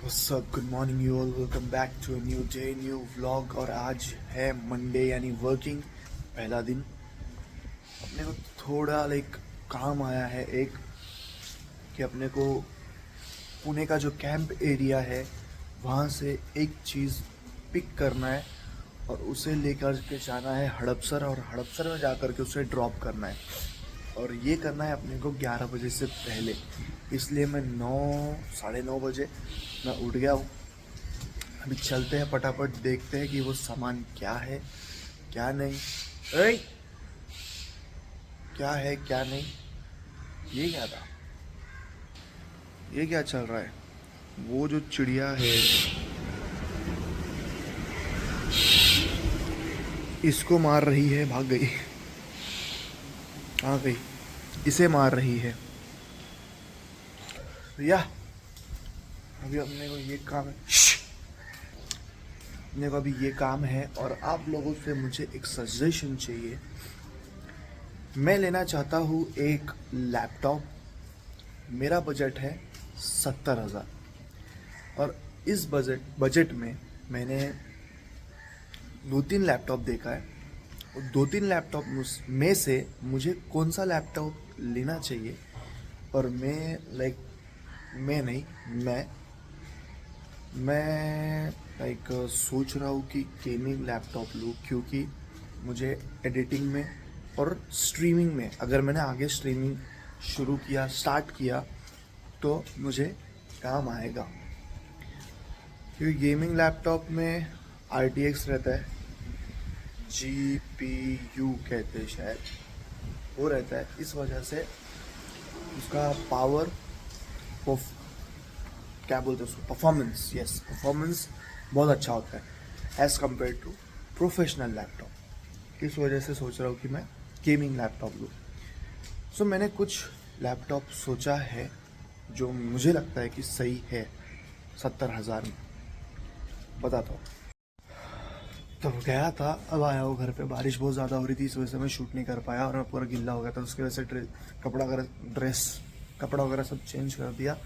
What's up? Good morning you all. Welcome back to a new day, new vlog। और आज है Monday यानी working पहला दिन। अपने को थोड़ा काम आया है एक कि अपने को पुणे का जो कैंप एरिया है वहाँ से एक चीज़ पिक करना है और उसे लेकर के जाना है हड़पसर, और हड़पसर में जाकर के उसे ड्रॉप करना है। और ये करना है अपने को 11 बजे से पहले, इसलिए मैं 9 साढ़े 9 बजे मैं उठ गया हूँ। अभी चलते हैं, फटाफट देखते हैं कि वो सामान क्या है क्या नहीं। ऐ क्या है क्या नहीं। ये क्या था, ये क्या चल रहा है। वो जो चिड़िया है इसको मार रही है, भाग गई, कहाँ गई, इसे मार रही है। या अभी अपने को ये काम है, अपने को अभी ये काम है और आप लोगों से मुझे एक सजेशन चाहिए। मैं लेना चाहता हूँ एक लैपटॉप। मेरा बजट है 70,000 और इस बजट में मैंने 2-3 लैपटॉप देखा है और 2-3 लैपटॉप में से मुझे कौन सा लैपटॉप लेना चाहिए। और मैं सोच रहा हूँ कि गेमिंग लैपटॉप लूँ, क्योंकि मुझे एडिटिंग में और स्ट्रीमिंग में, अगर मैंने आगे स्ट्रीमिंग स्टार्ट किया तो मुझे काम आएगा। क्योंकि गेमिंग लैपटॉप में RTX रहता है, GPU कहते हैं शायद, वो रहता है। इस वजह से उसका पावर क्या बोलते हैं उसको, परफॉर्मेंस बहुत अच्छा होता है as compare to professional laptop. इस वजह से सोच रहा हूँ कि मैं गेमिंग लैपटॉप लूँ। सो मैंने कुछ लैपटॉप सोचा है जो मुझे लगता है कि सही है 70,000 में। बताता हूँ। तो गया था, अब आया वो घर पे। बारिश बहुत ज़्यादा हो रही थी, इस वजह से मैं शूट नहीं कर पाया और मैं पूरा गिल्ला हो गया था। उसकी वजह से कपड़ा वगैरह सब चेंज कर दिया।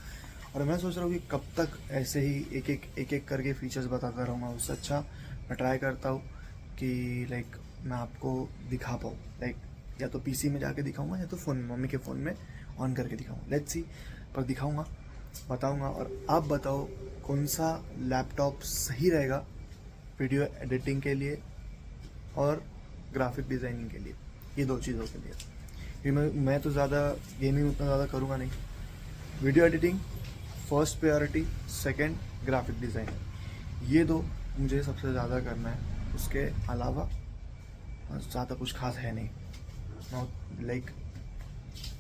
और मैं सोच रहा हूँ कि कब तक ऐसे ही एक एक करके फीचर्स बताता रहूँगा। उससे अच्छा मैं ट्राई करता हूँ कि मैं आपको दिखा पाऊँ। या तो PC में जाके दिखाऊँगा या तो फ़ोन में, मम्मी के फ़ोन में ऑन करके दिखाऊँगा। लेट्स सी, पर दिखाऊँगा, बताऊँगा। और आप बताओ कौन सा लैपटॉप सही रहेगा वीडियो एडिटिंग के लिए और ग्राफिक डिज़ाइनिंग के लिए, ये 2 चीज़ों के लिए। क्योंकि मैं तो ज़्यादा गेमिंग उतना ज़्यादा करूँगा नहीं। Video editing first priority, second graphic designing, ये 2 मुझे सबसे ज़्यादा करना है। उसके अलावा ज़्यादा कुछ खास है नहीं।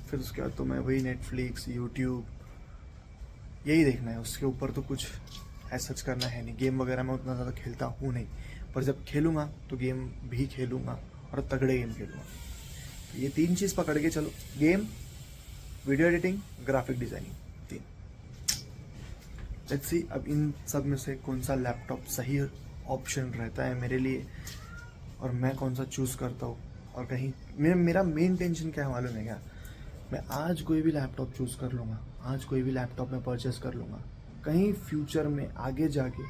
फिर उसके बाद तो मैं वही नेटफ्लिक्स, यूट्यूब, यही देखना है। उसके ऊपर तो कुछ सच करना है नहीं। गेम वगैरह मैं उतना ज़्यादा खेलता हूँ नहीं, पर जब खेलूँगा तो गेम भी खेलूँगा और तगड़े गेम खेलूँगा। तो ये 3 चीज़ पकड़ के चलो, game, video editing, graphic designing, 3। Let's see अब इन सब में से कौन सा लैपटॉप सही ऑप्शन रहता है मेरे लिए और मैं कौन सा चूज़ करता हूँ। और कहीं मेरा मेन टेंशन क्या है मालूम है क्या, मैं आज कोई भी लैपटॉप चूज़ कर लूँगा, आज कोई भी लैपटॉप मैं परचेस कर लूँगा, कहीं फ्यूचर में आगे जाके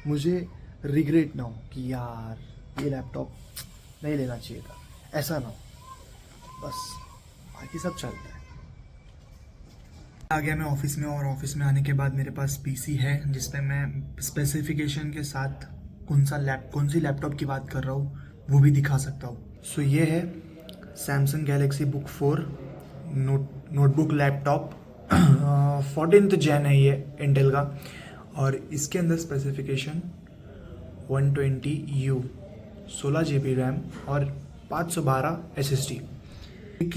मुझे रिग्रेट ना हो कि यार ये लैपटॉप नहीं लेना चाहिए था, ऐसा ना हो। बस बाकी सब चलता है। आ गया मैं ऑफिस में, और ऑफिस में आने के बाद मेरे पास PC है जिसपे मैं स्पेसिफिकेशन के साथ कौन सी लैपटॉप की बात कर रहा हूँ वो भी दिखा सकता हूँ। सो ये है Samsung Galaxy book 4 notebook laptop. 14th Jan है ये, इंटेल का। और इसके अंदर स्पेसिफिकेशन 120U, 16 GB रैम और 512 SSD।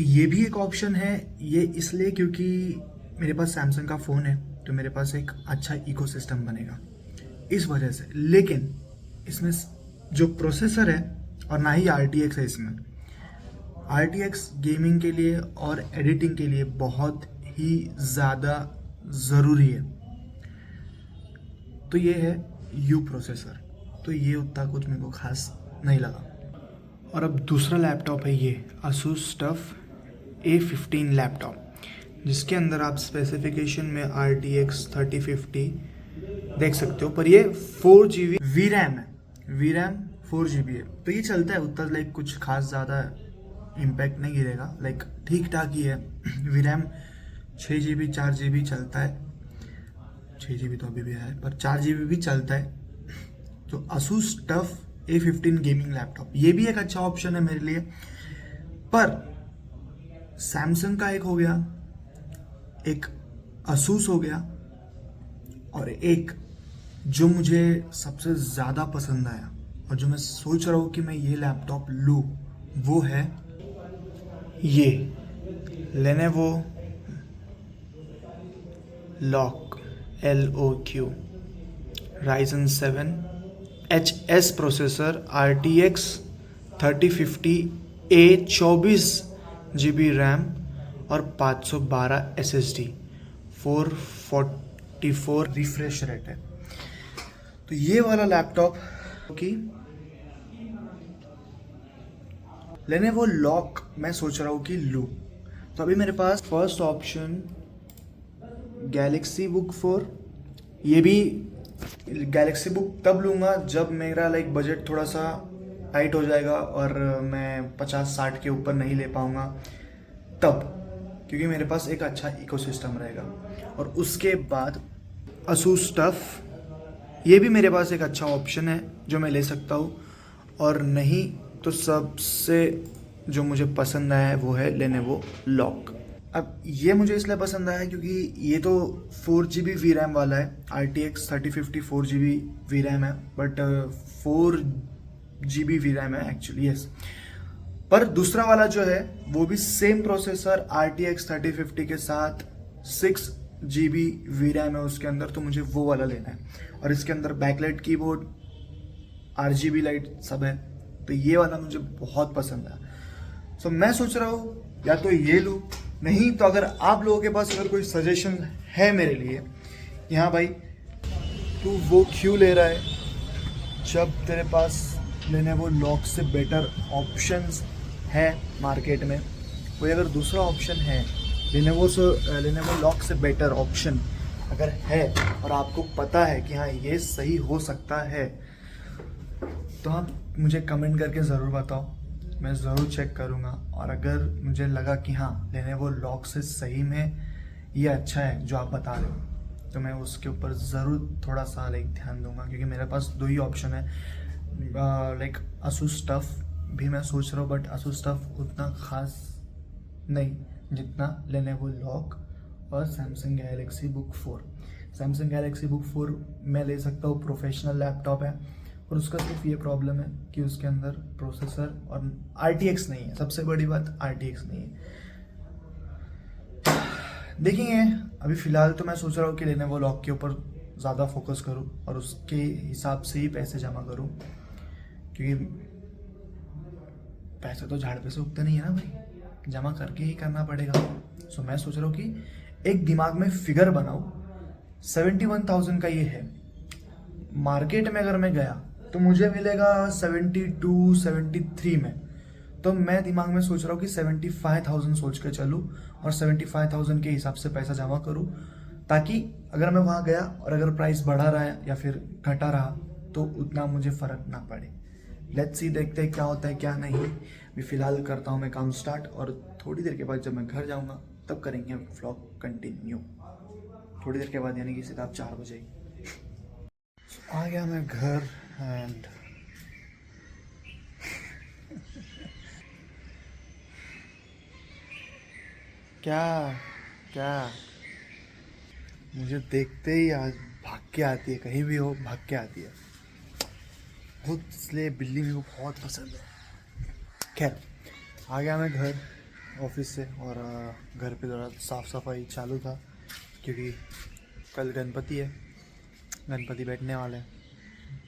ये भी एक ऑप्शन है, ये इसलिए क्योंकि मेरे पास सैमसंग का फ़ोन है तो मेरे पास एक अच्छा इकोसिस्टम बनेगा इस वजह से। लेकिन इसमें जो प्रोसेसर है और ना ही RTX है, इसमें RTX गेमिंग के लिए और एडिटिंग के लिए बहुत ही ज़्यादा ज़रूरी है। तो ये है U प्रोसेसर, तो ये उतना कुछ मेरे को खास नहीं लगा। और अब दूसरा लैपटॉप है ये Asus TUF A15 लैपटॉप, जिसके अंदर आप स्पेसिफिकेशन में RTX 3050 देख सकते हो, पर ये 4 GB वी रैम है, वी रैम 4 GB है, तो ये चलता है उतना, लाइक कुछ खास ज़्यादा इम्पैक्ट नहीं गिरेगा, लाइक ठीक ठाक ही है। वी रैम 6 GB 4 GB चलता है, 6 GB तो अभी भी है, पर 4 GB भी चलता है। तो Asus TUF A15 gaming laptop, ये भी एक अच्छा ऑप्शन है मेरे लिए। पर सैमसंग का एक हो गया, एक Asus हो गया, और एक जो मुझे सबसे ज़्यादा पसंद आया और जो मैं सोच रहा हूँ कि मैं ये लैपटॉप लूँ, वो है ये Lenovo lock LOQ Ryzen 7 HS processor, RTX 3050A 24 GB RAM और 512 SSD, 444 रिफ्रेश रेट है। तो ये वाला लैपटॉप की Lenovo लॉक मैं सोच रहा हूँ कि लूँ। तो अभी मेरे पास फर्स्ट ऑप्शन गैलेक्सी बुक 4, ये भी गैलेक्सी बुक तब लूँगा जब मेरा लाइक बजट थोड़ा सा टाइट हो जाएगा और मैं 50-60 के ऊपर नहीं ले पाऊँगा तब, क्योंकि मेरे पास एक अच्छा इकोसिस्टम रहेगा। और उसके बाद Asus TUF, ये भी मेरे पास एक अच्छा ऑप्शन है जो मैं ले सकता हूँ। और नहीं तो सबसे जो मुझे पसंद आया है वो है Lenovo लॉक। अब ये मुझे इसलिए पसंद आया क्योंकि ये तो 4 GB वी रैम वाला है, RTX 3050 4 GB वी रैम है, बट 4 GB वी रैम है एक्चुअली, यस। पर दूसरा वाला जो है वो भी सेम प्रोसेसर RTX 3050 के साथ 6 GB वी रैम है उसके अंदर, तो मुझे वो वाला लेना है। और इसके अंदर बैकलाइट कीबोर्ड, RGB लाइट सब है, तो ये वाला मुझे बहुत पसंद है। सो मैं सोच रहा हूँ या तो ये लूँ, नहीं तो अगर आप लोगों के पास अगर कोई सजेशन है मेरे लिए कि हाँ भाई तू वो क्यों ले रहा है जब तेरे पास Lenovo लॉक से बेटर ऑप्शंस है मार्केट में, कोई अगर दूसरा ऑप्शन है Lenovo लॉक से बेटर ऑप्शन अगर है और आपको पता है कि हाँ ये सही हो सकता है, तो आप मुझे कमेंट करके ज़रूर बताओ, मैं ज़रूर चेक करूँगा। और अगर मुझे लगा कि हाँ Lenovo लॉक से सही में ये अच्छा है जो आप बता रहे हो, तो मैं उसके ऊपर ज़रूर थोड़ा सा लाइक ध्यान दूंगा, क्योंकि मेरे पास 2 ही ऑप्शन है। लाइक Asus TUF भी मैं सोच रहा हूँ, बट Asus TUF उतना ख़ास नहीं जितना Lenovo लॉक और Samsung Galaxy Book 4। Samsung Galaxy Book 4 मैं ले सकता हूँ, प्रोफेशनल लैपटॉप है, और उसका सिर्फ ये प्रॉब्लम है कि उसके अंदर प्रोसेसर और RTX नहीं है, सबसे बड़ी बात RTX नहीं है। देखेंगे, अभी फ़िलहाल तो मैं सोच रहा हूँ कि Lenovo लॉक के ऊपर ज़्यादा फोकस करूँ और उसके हिसाब से ही पैसे जमा करूँ, क्योंकि पैसे तो झाड़ पे से उगते नहीं है ना भाई, जमा करके ही करना पड़ेगा। सो मैं सोच रहा हूँ कि एक दिमाग में फिगर बनाऊँ, 71,000 का ये है, मार्केट में अगर मैं गया तो मुझे मिलेगा 72-73 में, तो मैं दिमाग में सोच रहा हूँ कि 75,000 सोच के चलूँ और 75,000 के हिसाब से पैसा जमा करूँ, ताकि अगर मैं वहाँ गया और अगर प्राइस बढ़ा रहा है या फिर घटा रहा तो उतना मुझे फ़र्क ना पड़े। लेट्स सी, देखते हैं क्या होता है क्या नहीं। अभी फ़िलहाल करता हूँ मैं काम स्टार्ट, और थोड़ी देर के बाद जब मैं घर जाऊँगा तब करेंगे व्लॉग कंटिन्यू। थोड़ी देर के बाद यानी कि सीधा 4 बजे आ गया मैं घर। एंड क्या क्या मुझे देखते ही आज भाग के आती है, कहीं भी हो भाग के आती है बहुत, इसलिए बिल्ली मेरे को बहुत पसंद है। खैर, आ गया मैं घर ऑफिस से, और घर पे ज़रा साफ़ सफाई चालू था, क्योंकि कल गणपति है, गणपति बैठने वाले हैं,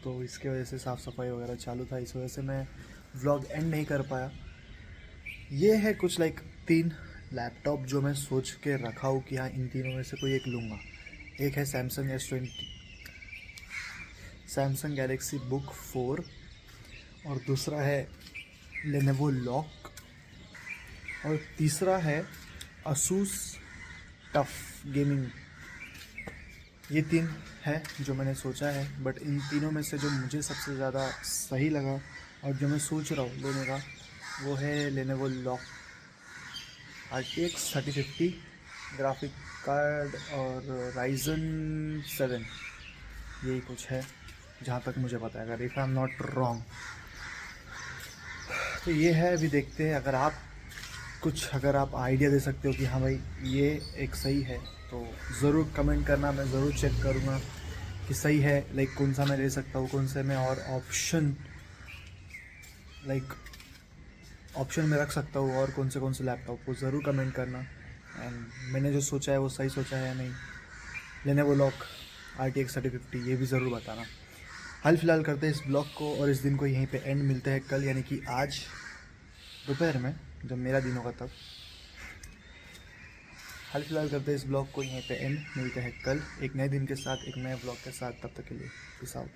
तो इसके वजह से साफ़ सफाई वगैरह चालू था, इस वजह से मैं व्लॉग एंड नहीं कर पाया। ये है कुछ लाइक 3 लैपटॉप जो मैं सोच के रखा हूँ कि हाँ इन तीनों में से कोई एक लूँगा। एक है सैमसंग गैलेक्सी बुक 4, और दूसरा है Lenovo लॉक, और तीसरा है Asus TUF गेमिंग ये 3 है जो मैंने सोचा है, बट इन तीनों में से जो मुझे सबसे ज़्यादा सही लगा और जो मैं सोच रहा हूँ लेने का, वो है Lenovo lock RTX 3050 graphic card और Ryzen 7, यही कुछ है जहाँ तक मुझे पता है, अगर if I am not wrong. तो ये है, अभी देखते हैं। अगर आप आइडिया दे सकते हो कि हाँ भाई ये एक सही है, तो ज़रूर कमेंट करना, मैं ज़रूर चेक करूँगा कि सही है। लाइक कौन सा मैं ले सकता हूँ, कौन से में और ऑप्शन में रख सकता हूँ, और कौन से लैपटॉप को ज़रूर कमेंट करना। एंड मैंने जो सोचा है वो सही सोचा है या नहीं, लेनोवो लॉक RTX 3050, ये भी ज़रूर बताना। हाल फिलहाल करते हैं इस ब्लॉग को और इस दिन को यहीं पे एंड। मिलते हैं कल, यानी कि आज दोपहर में, जब मेरा दिन होगा तब। हाल फिलहाल करते हैं इस ब्लॉग को यहीं पे एंड। मिलते हैं कल एक नए दिन के साथ, एक नए ब्लॉग के साथ। तब तक के लिए पीस आउट।